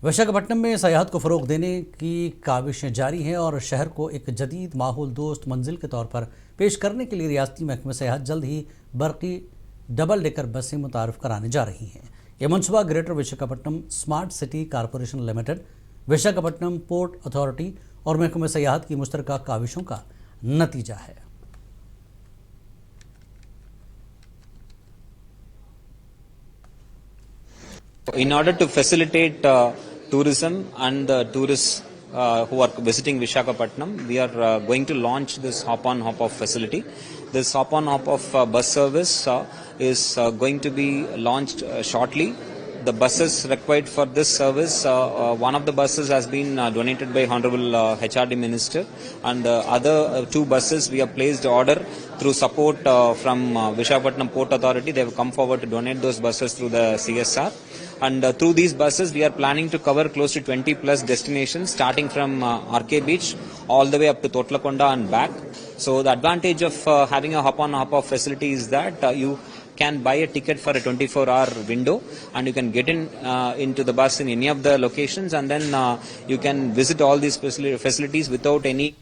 विशाखापट्टनम में सयाहत को फ़रोग देने की काविशें जारी हैं और शहर को एक जदीद माहौल दोस्त मंजिल के तौर पर पेश करने के लिए रियासती महकमे सयाहत जल्द ही बरकी डबल डेकर बसें मुतारफ़ कराने जा रही हैं। ये मनसूबा greater Visakhapatnam smart city corporation limited, Visakhapatnam port authority और महकमे सयाहत की मुश्तरका काविशों का नतीजा है। In order to facilitate tourism and the tourists who are visiting Visakhapatnam, we are going to launch this hop-on hop-off facility. This hop-on hop-off bus service is going to be launched shortly. The buses required for this service, one of the buses has been donated by Honorable HRD Minister, and the other two buses we have placed order through support from Visakhapatnam Port Authority. They have come forward to donate those buses through the CSR. And through these buses, we are planning to cover close to 20 plus destinations, starting from RK Beach all the way up to Totlakonda and back. So the advantage of having a hop-on hop-off facility is that you can buy a ticket for a 24-hour window, and you can get into the bus in any of the locations, and then you can visit all these facilities without any